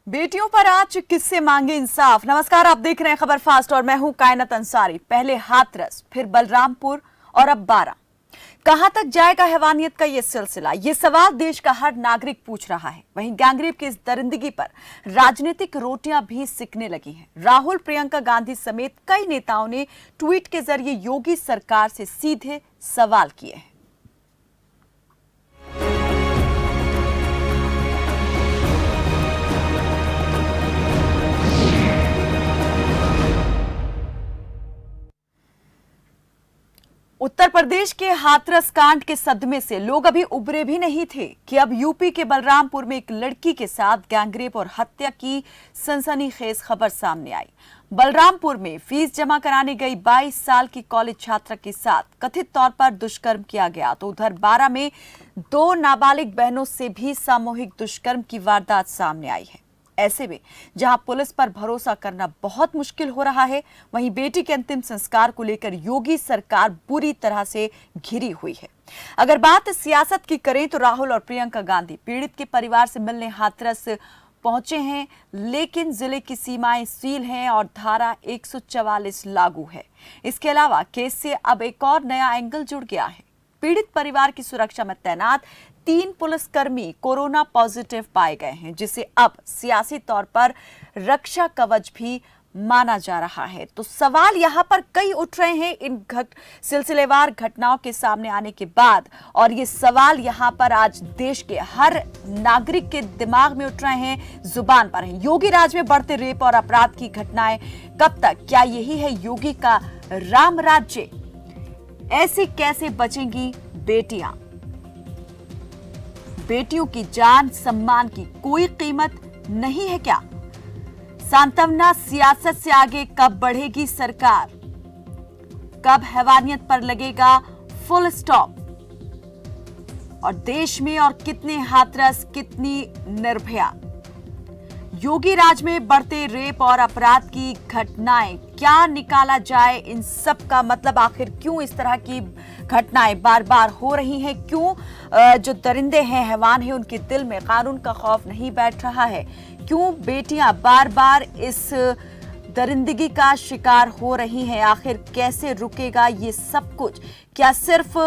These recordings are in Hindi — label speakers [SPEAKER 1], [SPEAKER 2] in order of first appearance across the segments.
[SPEAKER 1] बेटियों पर आज किससे मांगे इंसाफ। नमस्कार, आप देख रहे हैं खबर फास्ट और मैं हूं कायनात अंसारी। पहले हाथरस, फिर बलरामपुर और अब बारां। कहां तक जाएगा हैवानियत का ये सिलसिला? ये सवाल देश का हर नागरिक पूछ रहा है। वहीं गैंगरेप की इस दरिंदगी पर राजनीतिक रोटियां भी सिकने लगी हैं। राहुल, प्रियंका गांधी समेत कई नेताओं ने ट्वीट के जरिए योगी सरकार से सीधे सवाल किए हैं। उत्तर प्रदेश के हाथरस कांड के सदमे से लोग अभी उबरे भी नहीं थे कि अब यूपी के बलरामपुर में एक लड़की के साथ गैंगरेप और हत्या की सनसनीखेज खबर सामने आई। बलरामपुर में फीस जमा कराने गई 22 साल की कॉलेज छात्रा के साथ कथित तौर पर दुष्कर्म किया गया, तो उधर बारां में 2 नाबालिग बहनों से भी सामूहिक दुष्कर्म की वारदात सामने आई है। ऐसे में जहां पुलिस पर भरोसा करना बहुत मुश्किल हो रहा है, वहीं बेटी के अंतिम संस्कार को लेकर योगी सरकार बुरी तरह से घिरी हुई है। अगर बात सियासत की करें तो राहुल और प्रियंका गांधी पीड़ित के परिवार से मिलने हाथरस पहुंचे हैं, लेकिन जिले की सीमाएं सील हैं और धारा 144 लागू है। इसके अलावा केस से अब एक और नया एंगल जुड़ गया है। पीड़ित परिवार की सुरक्षा में तैनात 3 पुलिसकर्मी कोरोना पॉजिटिव पाए गए हैं, जिसे अब सियासी तौर पर रक्षा कवच भी माना जा रहा है। तो सवाल यहां पर कई उठ रहे हैं इन सिलसिलेवार घटनाओं के सामने आने के बाद, और ये सवाल यहां पर आज देश के हर नागरिक के दिमाग में उठ रहे हैं, जुबान पर हैं। योगी राज में बढ़ते रेप और अपराध की घटनाएं कब तक? क्या यही है योगी का राम राज्य? ऐसे कैसे बचेंगी बेटियां? बेटियों की जान सम्मान की कोई कीमत नहीं है क्या? सांत्वना सियासत से आगे कब बढ़ेगी सरकार? कब हैवानियत पर लगेगा फुल स्टॉप? और देश में और कितने हाथरस, कितनी निर्भया? योगी राज में बढ़ते रेप और अपराध की घटनाएं, क्या निकाला जाए इन सब का मतलब? आखिर क्यों इस तरह की घटनाएं बार बार हो रही हैं? क्यों जो दरिंदे हैं, हैवान हैं, उनके दिल में कानून का खौफ नहीं बैठ रहा है? क्यों बेटियां बार बार इस दरिंदगी का शिकार हो रही हैं? आखिर कैसे रुकेगा ये सब कुछ? क्या सिर्फ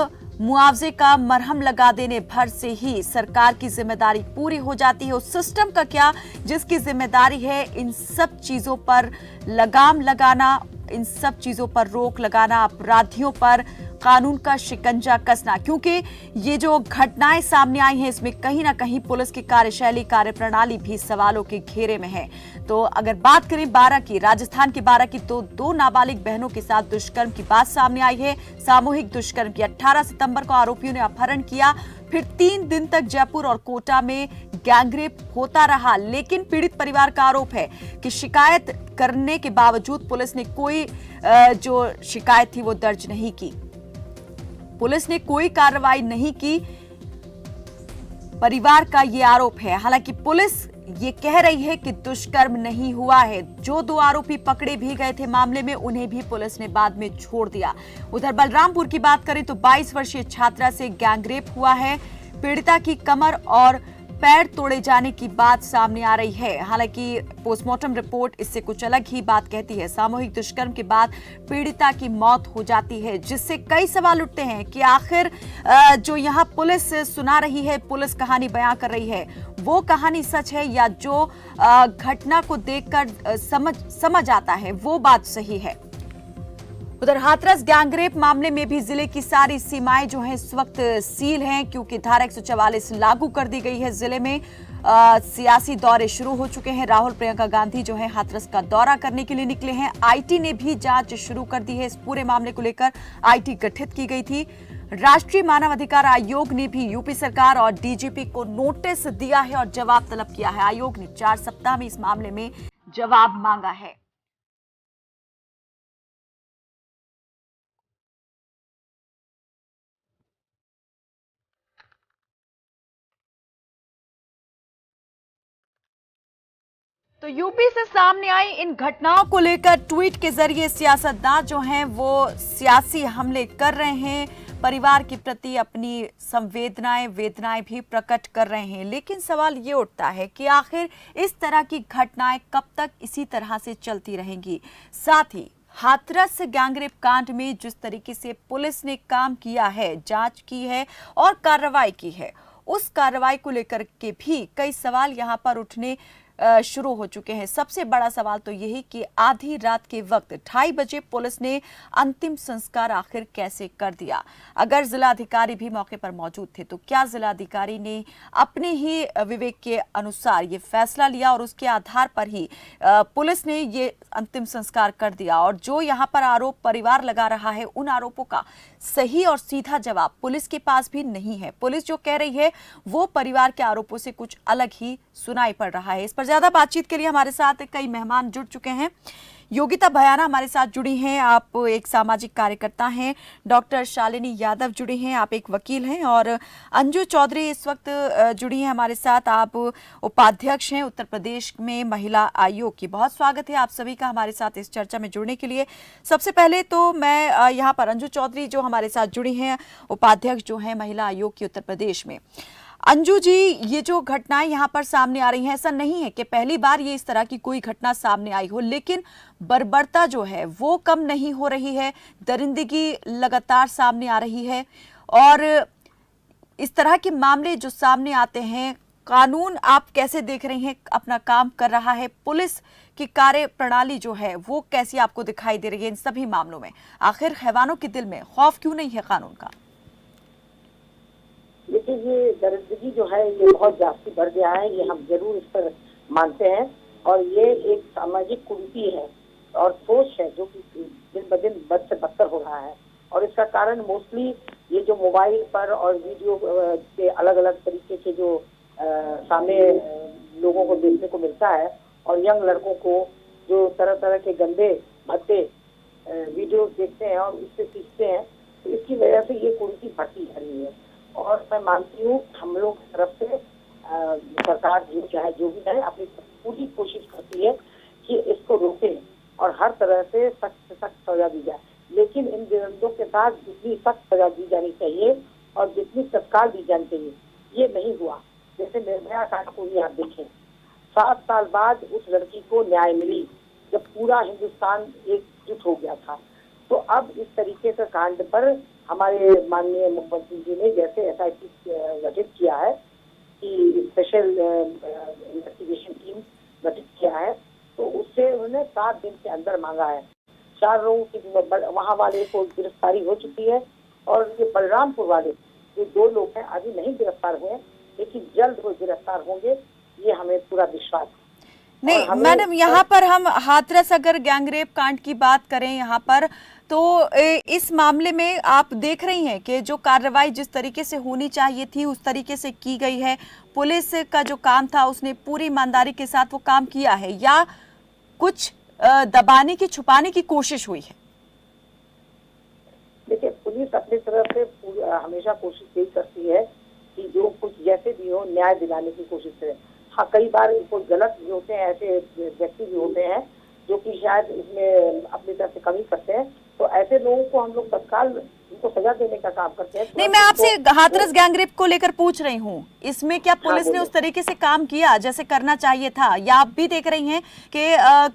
[SPEAKER 1] मुआवजे का मरहम लगा देने भर से ही सरकार की जिम्मेदारी पूरी हो जाती है? उस सिस्टम का क्या जिसकी जिम्मेदारी है इन सब चीजों पर लगाम लगाना, इन सब चीजों पर रोक लगाना, अपराधियों पर कानून का शिकंजा कसना? क्योंकि ये जो घटनाएं सामने आई हैं, इसमें कहीं ना कहीं पुलिस की कार्यशैली, कार्यप्रणाली भी सवालों के घेरे में है। तो अगर बात करें बारां की, राजस्थान की बारां की, तो 2 नाबालिग बहनों के साथ दुष्कर्म की बात सामने आई है। सामूहिक दुष्कर्म की 18 सितंबर को आरोपियों ने अपहरण किया, फिर 3 दिन तक जयपुर और कोटा में गैंगरेप होता रहा। लेकिन पीड़ित परिवार का आरोप है कि शिकायत करने के बावजूद पुलिस ने कोई जो शिकायत थी वो दर्ज नहीं की, पुलिस ने कोई कार्रवाई नहीं की। परिवार का यह आरोप है। हालांकि पुलिस ये कह रही है कि दुष्कर्म नहीं हुआ है। जो 2 आरोपी पकड़े भी गए थे मामले में, उन्हें भी पुलिस ने बाद में छोड़ दिया। उधर बलरामपुर की बात करें तो 22 वर्षीय छात्रा से गैंगरेप हुआ है। पीड़िता की कमर और पैर तोड़े जाने की बात सामने आ रही है। हालांकि पोस्टमार्टम रिपोर्ट इससे कुछ अलग ही बात कहती है। सामूहिक दुष्कर्म के बाद पीड़िता की मौत हो जाती है, जिससे कई सवाल उठते हैं कि आखिर जो यहाँ पुलिस सुना रही है, पुलिस कहानी बयां कर रही है, वो कहानी सच है या जो घटना को देखकर समझ आता है वो बात सही है? उधर हाथरस गैंगरेप मामले में भी जिले की सारी सीमाएं जो हैं इस वक्त सील हैं, क्योंकि धारा 144 लागू कर दी गई है। जिले में सियासी दौरे शुरू हो चुके हैं। राहुल, प्रियंका गांधी जो है हाथरस का दौरा करने के लिए निकले हैं। आईटी ने भी जांच शुरू कर दी है। इस पूरे मामले को लेकर आईटी गठित की गई थी। राष्ट्रीय मानव अधिकार आयोग ने भी यूपी सरकार और डीजीपी को नोटिस दिया है और जवाब तलब किया है। आयोग ने 4 सप्ताह में इस मामले में जवाब मांगा है। तो यूपी से सामने आई इन घटनाओं को लेकर ट्वीट के जरिए सियासतदान जो हैं वो सियासी हमले कर रहे हैं। परिवार के प्रति अपनी वेदनाएं भी प्रकट कर रहे हैं। लेकिन सवाल ये उठता है कि आखिर इस तरह की घटनाएं कब तक इसी तरह से चलती रहेंगी। साथ ही हाथरस गैंगरेप कांड में जिस तरीके से पुलिस ने काम किया है, जांच की है और कार्रवाई की है, उस कार्रवाई को लेकर के भी कई सवाल यहां पर उठने शुरू हो चुके हैं। सबसे बड़ा सवाल तो यही कि आधी रात के वक्त 2:30 बजे पुलिस ने अंतिम संस्कार आखिर कैसे कर दिया। अगर जिलाधिकारी भी मौके पर मौजूद थे तो क्या जिलाधिकारी ने अपने ही विवेक के अनुसार ये फैसला लिया और उसके आधार पर ही पुलिस ने ये अंतिम संस्कार कर दिया। और जो यहाँ पर आरोप परिवार लगा रहा है, उन आरोपों का सही और सीधा जवाब पुलिस के पास भी नहीं है। पुलिस जो कह रही है वो परिवार के आरोपों से कुछ अलग ही सुनाई पड़ रहा है। इस पर ज्यादा बातचीत के लिए हमारे साथ कई मेहमान जुड़ चुके हैं। योगिता भयाना हमारे साथ जुड़ी हैं, आप एक सामाजिक कार्यकर्ता हैं। डॉक्टर शालिनी यादव जुड़ी हैं, आप एक वकील हैं। और अंजू चौधरी इस वक्त जुड़ी हैं हमारे साथ, आप उपाध्यक्ष हैं उत्तर प्रदेश में महिला आयोग की। बहुत स्वागत है आप सभी का हमारे साथ इस चर्चा में जुड़ने के लिए। सबसे पहले तो मैं यहाँ पर अंजू चौधरी जो हमारे साथ जुड़ी हैं, उपाध्यक्ष जो हैं महिला आयोग की उत्तर प्रदेश में। अंजू जी, ये जो घटनाएं यहाँ पर सामने आ रही हैं, ऐसा नहीं है कि पहली बार ये इस तरह की कोई घटना सामने आई हो, लेकिन बर्बरता जो है वो कम नहीं हो रही है, दरिंदगी लगातार सामने आ रही है। और इस तरह के मामले जो सामने आते हैं, कानून आप कैसे देख रहे हैं अपना काम कर रहा है, पुलिस की कार्य प्रणाली जो है वो कैसी आपको दिखाई दे रही है इन सभी मामलों में? आखिर हैवानों के दिल में खौफ क्यों नहीं है कानून का?
[SPEAKER 2] देखिए, ये दरिंदगी जो है ये बहुत जास्ती बढ़ गया है, ये हम जरूर इस पर मानते हैं। और ये एक सामाजिक कुरीति है और सोच है जो कि दिन ब दिन बद से बदतर हो रहा है। और इसका कारण मोस्टली ये जो मोबाइल पर और वीडियो के अलग अलग तरीके के जो सामने लोगों को देखने को मिलता है, और यंग लड़कों को जो तरह तरह के गंदे भद्दे वीडियो देखते हैं और उससे सीखते हैं, तो इसकी वजह से ये कुरीति बढ़ती जा रही है। और मैं मानती हूँ हम लोग की तरफ से सरकार जो चाहे जो भी है अपनी पूरी कोशिश करती है कि इसको रोके और हर तरह से सख्त से सख्त सजा दी जाए। लेकिन इन दरिंदों के साथ जितनी सख्त सजा दी जानी चाहिए और जितनी तत्काल दी जानी चाहिए, ये नहीं हुआ। जैसे निर्भया कांड को भी आप देखें, 7 साल बाद उस लड़की को न्याय मिली जब पूरा हिंदुस्तान एकजुट हो गया था। तो अब इस तरीके का कांड पर हमारे माननीय मुख्यमंत्री जी ने जैसे SIT गठित किया है कि स्पेशल इन्वेस्टिगेशन टीम गठित किया है, तो उससे उन्होंने 7 दिन के अंदर मांगा है। 4 लोगों की वहाँ वाले को गिरफ्तारी हो चुकी है और ये बलरामपुर वाले जो 2 लोग हैं अभी नहीं गिरफ्तार हुए, लेकिन जल्द वो गिरफ्तार होंगे, ये हमें पूरा विश्वास है।
[SPEAKER 1] नहीं मैडम, यहाँ पर हम हाथरस अगर गैंगरेप कांड की बात करें यहाँ पर, तो इस मामले में आप देख रही हैं कि जो कार्रवाई जिस तरीके से होनी चाहिए थी उस तरीके से की गई है? पुलिस का जो काम था उसने पूरी ईमानदारी के साथ वो काम किया है, या कुछ दबाने की छुपाने की कोशिश हुई है?
[SPEAKER 2] देखिए, पुलिस अपनी तरफ से हमेशा कोशिश यही करती है कि जो कुछ जैसे भी हो न्याय दिलाने की कोशिश करे। हाँ, कई बार कोई गलत भी होते हैं, ऐसे व्यक्ति भी होते हैं जो कि शायद इसमें अपनी तरफ से कमी करते हैं, तो ऐसे लोगों को हम लोग तत्काल उनको सजा देने का काम करते हैं।
[SPEAKER 1] नहीं, मैं आपसे हाथरस गैंगरेप को लेकर पूछ रही हूँ, इसमें क्या पुलिस ने उस तरीके से काम किया जैसे करना चाहिए था? या आप भी देख रही हैं कि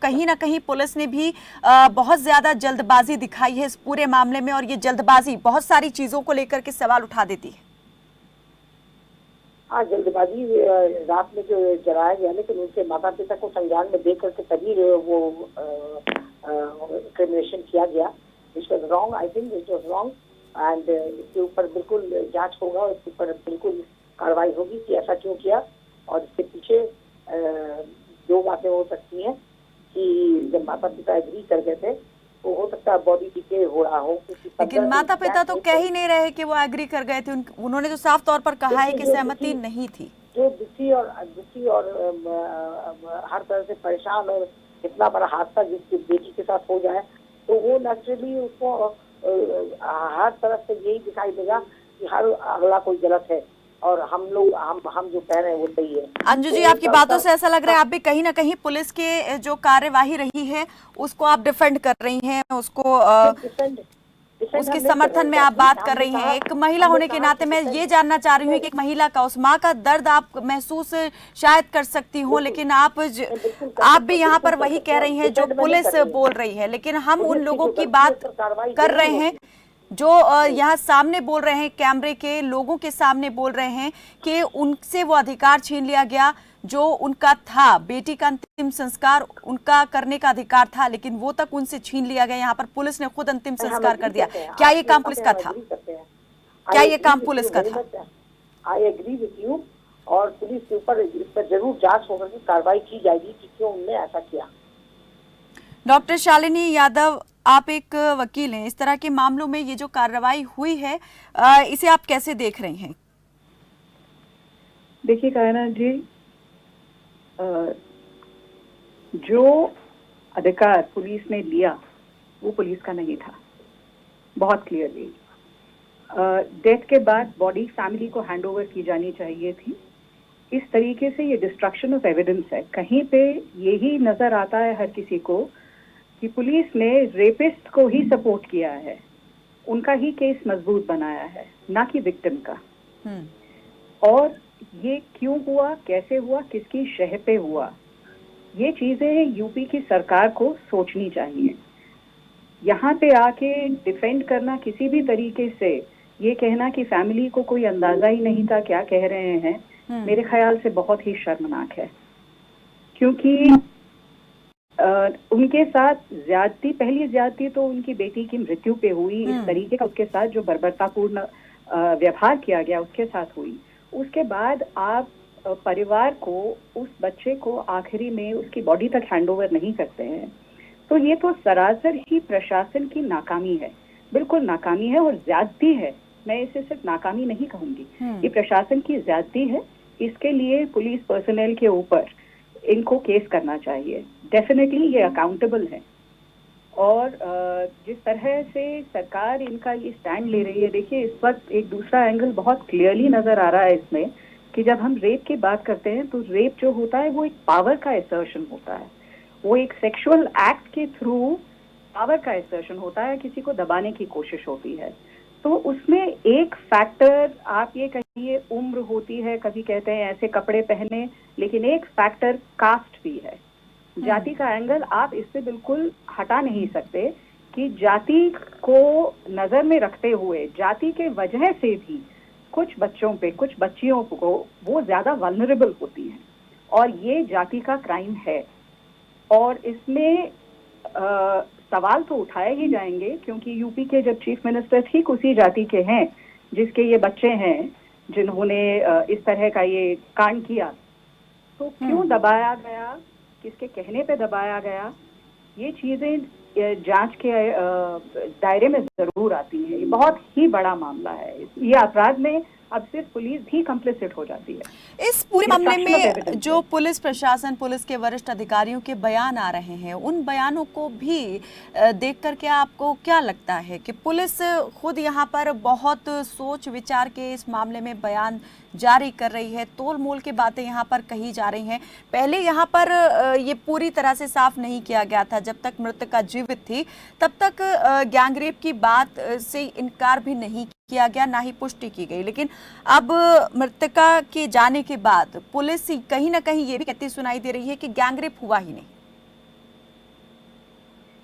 [SPEAKER 1] कहीं ना कहीं पुलिस ने भी बहुत ज्यादा जल्दबाजी दिखाई है इस पूरे मामले में, और ये जल्दबाजी बहुत सारी चीजों को लेकर के सवाल उठा देती है?
[SPEAKER 2] हाँ, जल्दबाजी रात में जो जलाया गया, लेकिन उनके माता पिता को संज्ञान में देख करके तभी वो क्रिमिनेशन किया गया। It was wrong, I think it was wrong, and इसके ऊपर बिल्कुल जांच होगा और इसके ऊपर बिल्कुल कार्रवाई होगी कि ऐसा क्यों किया। और इसके पीछे 2 बातें हो सकती हैं कि जब माता पिता एग्री कर गए थे तो हो सकता है बॉडी डिके हो रहा हो।
[SPEAKER 1] लेकिन माता पिता तो कह ही नहीं रहे कि वो एग्री कर गए थे, उन्होंने तो साफ तौर पर कहा है कि सहमति नहीं थी।
[SPEAKER 2] जो दुखी और हर तरह से परेशान और इतना बड़ा हादसा जिसकी बेटी के साथ हो जाए, तो वो नेचुरली उसको हर तरफ से यही दिखाई देगा कि हर अगला कोई गलत है और हम जो कह रहे हैं वो सही है।
[SPEAKER 1] अंजू जी, आपकी बातों से ऐसा लग रहा है आप भी कहीं ना कहीं पुलिस के जो कार्यवाही रही है उसको आप डिफेंड कर रही हैं, उसको उसके समर्थन में आप बात कर रही हैं। एक महिला होने के नाते मैं ये जानना चाह रही हूँ कि एक महिला का, उस माँ का दर्द आप महसूस शायद कर सकती हो, लेकिन आप भी यहाँ पर वही कह रही हैं जो पुलिस बोल रही है। लेकिन हम उन लोगों की बात कर रहे हैं जो यहाँ सामने बोल रहे हैं, कैमरे के लोगों के सामने बोल रहे हैं कि उनसे वो अधिकार छीन लिया गया जो उनका था। बेटी का अंतिम संस्कार उनका करने का अधिकार था, लेकिन वो तक उनसे छीन लिया गया। यहाँ पर पुलिस ने खुद अंतिम संस्कार कर दिया। क्या ये काम पुलिस का था? क्या ये काम पुलिस का था?
[SPEAKER 2] आई एग्री विद यू, और पुलिस के ऊपर इस पर जरूर जांच होकर के कार्रवाई की जाएगी कि क्यों उन्होंने ऐसा किया।
[SPEAKER 1] डॉक्टर शालिनी यादव, आप एक वकील हैं, इस तरह के मामलों में ये जो कार्रवाई हुई है इसे आप कैसे देख रहे हैं?
[SPEAKER 3] देखिए कायनात जी, जो अधिकार पुलिस ने लिया वो पुलिस का नहीं था, बहुत क्लियरली। डेथ के बाद बॉडी फैमिली को हैंडओवर की जानी चाहिए थी। इस तरीके से ये डिस्ट्रक्शन ऑफ एविडेंस है। कहीं पे यही नजर आता है हर किसी को कि पुलिस ने रेपिस्ट को ही सपोर्ट किया है, उनका ही केस मजबूत बनाया है, ना कि विक्टिम का। और ये क्यों हुआ, कैसे हुआ, किसकी शह पे हुआ, ये चीजें यूपी की सरकार को सोचनी चाहिए। यहाँ पे आके डिफेंड करना किसी भी तरीके से, ये कहना कि फैमिली को कोई अंदाजा ही नहीं था क्या कह रहे हैं, मेरे ख्याल से बहुत ही शर्मनाक है। क्योंकि उनके साथ ज्यादती, पहली ज्यादती तो उनकी बेटी की मृत्यु पे हुई, इस तरीके का उसके साथ जो बर्बरतापूर्ण व्यवहार किया गया उसके साथ हुई। उसके बाद आप परिवार को, उस बच्चे को आखिरी में उसकी बॉडी तक हैंडओवर नहीं करते हैं, तो ये तो सरासर ही प्रशासन की नाकामी है, बिल्कुल नाकामी है और ज्यादती है। मैं इसे सिर्फ नाकामी नहीं कहूंगी, ये प्रशासन की ज्यादती है। इसके लिए पुलिस पर्सनल के ऊपर इनको केस करना चाहिए। डेफिनेटली ये अकाउंटेबल है। और जिस तरह से सरकार इनका ये स्टैंड ले रही है, देखिए इस वक्त एक दूसरा एंगल बहुत क्लियरली नजर आ रहा है इसमें कि जब हम रेप की बात करते हैं तो रेप जो होता है वो एक पावर का एसर्शन होता है, वो एक सेक्सुअल एक्ट के थ्रू पावर का एसर्शन होता है, किसी को दबाने की कोशिश होती है। तो उसमें एक फैक्टर, आप ये कहिए उम्र होती है, कभी कहते हैं ऐसे कपड़े पहने, लेकिन एक फैक्टर कास्ट भी है, जाति का एंगल आप इससे बिल्कुल हटा नहीं सकते कि जाति को नजर में रखते हुए, जाति के वजह से भी कुछ बच्चों पे, कुछ बच्चियों को वो ज्यादा वल्नरेबल होती हैं, और ये जाति का क्राइम है। और इसमें सवाल तो उठाए ही जाएंगे, क्योंकि यूपी के जब चीफ मिनिस्टर ठीक उसी जाति के हैं जिसके ये बच्चे हैं जिन्होंने इस तरह का ये कांड किया, तो क्यों दबाया गया, किसके कहने पे दबाया गया, ये चीजें जांच के दायरे में जरूर आती है। ये बहुत ही बड़ा मामला है। ये अपराध में अब सिर्फ पुलिस भी कंप्लिसिट हो जाती है।
[SPEAKER 1] इस पूरे मामले में जो पुलिस प्रशासन, पुलिस के वरिष्ठ अधिकारियों के बयान आ रहे हैं, उन बयानों को भी देख करके आपको क्या लगता है कि पुलिस खुद यहाँ पर बहुत सोच विचार के इस मामले में बयान जारी कर रही है, तोल मोल की बातें यहाँ पर कही जा रही हैं? पहले यहाँ पर ये पूरी तरह से साफ नहीं किया गया था, जब तक मृतका जीवित थी तब तक गैंगरेप की बात से इनकार भी नहीं किया गया, ना ही पुष्टि की गई। लेकिन अब मृतका के जाने के बाद पुलिस कहीं ना कहीं ये भी कहती सुनाई दे रही है कि गैंगरेप हुआ ही नहीं।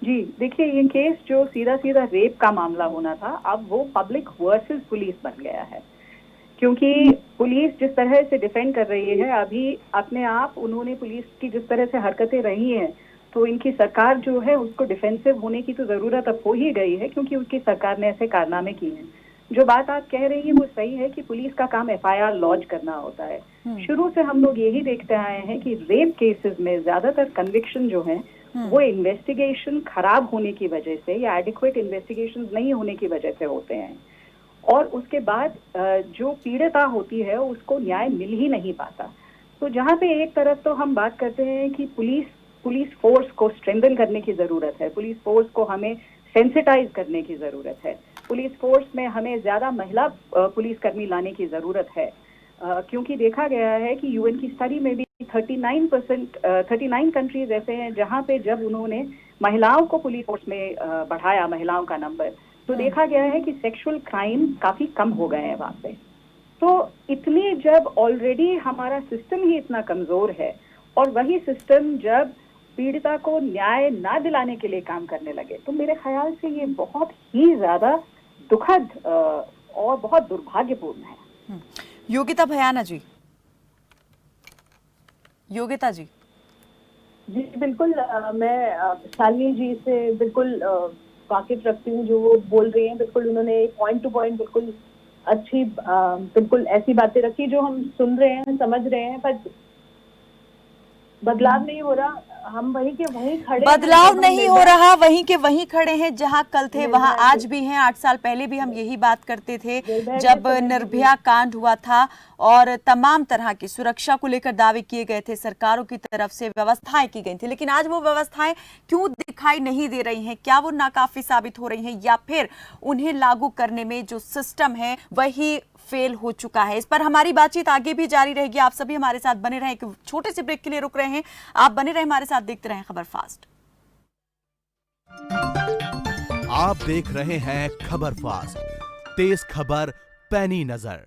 [SPEAKER 3] जी देखिए, ये केस जो सीधा सीधा रेप का मामला होना था, अब वो पब्लिक वर्सेस पुलिस बन गया है, क्योंकि पुलिस जिस तरह से डिफेंड कर रही है, अभी अपने आप उन्होंने पुलिस की जिस तरह से हरकतें रही हैं, तो इनकी सरकार जो है उसको डिफेंसिव होने की तो जरूरत अब हो ही गई है, क्योंकि उसकी सरकार ने ऐसे कारनामे किए हैं। जो बात आप कह रही हैं वो सही है कि पुलिस का काम एफआईआर लॉन्च करना होता है। शुरू से हम लोग यही देखते आए हैं कि रेप केसेस में ज्यादातर कन्विक्शन जो है वो इन्वेस्टिगेशन खराब होने की वजह से या एडिक्वेट इन्वेस्टिगेशन नहीं होने की वजह से होते हैं, और उसके बाद जो पीड़िता होती है उसको न्याय मिल ही नहीं पाता। तो जहाँ पे एक तरफ तो हम बात करते हैं कि पुलिस फोर्स को स्ट्रेंथन करने की जरूरत है, पुलिस फोर्स को हमें सेंसिटाइज करने की जरूरत है, पुलिस फोर्स में हमें ज्यादा महिला पुलिसकर्मी लाने की जरूरत है, क्योंकि देखा गया है कि यूएन की स्टडी में भी 39 कंट्रीज ऐसे हैं जहां पे जब उन्होंने महिलाओं को पुलिस फोर्स में बढ़ाया, महिलाओं का नंबर, तो देखा गया है कि सेक्सुअल क्राइम काफी कम हो गए हैं वहाँ पे। तो इतनी जब ऑलरेडी हमारा सिस्टम ही इतना कमजोर है और वही सिस्टम जब पीड़िता को न्याय ना दिलाने के लिए काम करने लगे, तो मेरे ख्याल से ये बहुत ही ज्यादा दुखद और बहुत दुर्भाग्यपूर्ण है।
[SPEAKER 1] योगिता भयाना जी। योगिता जी।
[SPEAKER 4] जी बिल्कुल, मैं शालिनी जी से बिल्कुल वाकिफ रखती हूँ जो वो बोल रही हैं। बिल्कुल उन्होंने पॉइंट टू पॉइंट बिल्कुल अच्छी बिल्कुल ऐसी बातें रखी जो हम सुन रहे हैं, समझ रहे हैं, पर बदलाव नहीं हो रहा। हम वहीं के वहीं खड़े,
[SPEAKER 1] बदलाव नहीं हो रहा, वहीं के वहीं खड़े हैं, जहां कल थे वहां आज भी हैं। 8 साल पहले भी हम यही बात करते थे जब निर्भया कांड हुआ था और तमाम तरह की सुरक्षा को लेकर दावे किए गए थे, सरकारों की तरफ से व्यवस्थाएं की गई थी, लेकिन आज वो व्यवस्थाएं क्यों दिखाई नहीं दे रही हैं? क्या वो नाकाफी साबित हो रही हैं या फिर उन्हें लागू करने में जो सिस्टम है वही फेल हो चुका है? इस पर हमारी बातचीत आगे भी जारी रहेगी। आप सभी हमारे साथ बने रहें। एक छोटे से ब्रेक के लिए रुक रहे हैं, आप बने रहें हमारे साथ, देखते रहें खबर फास्ट।
[SPEAKER 5] आप देख रहे हैं खबर फास्ट, तेज खबर पैनी नजर।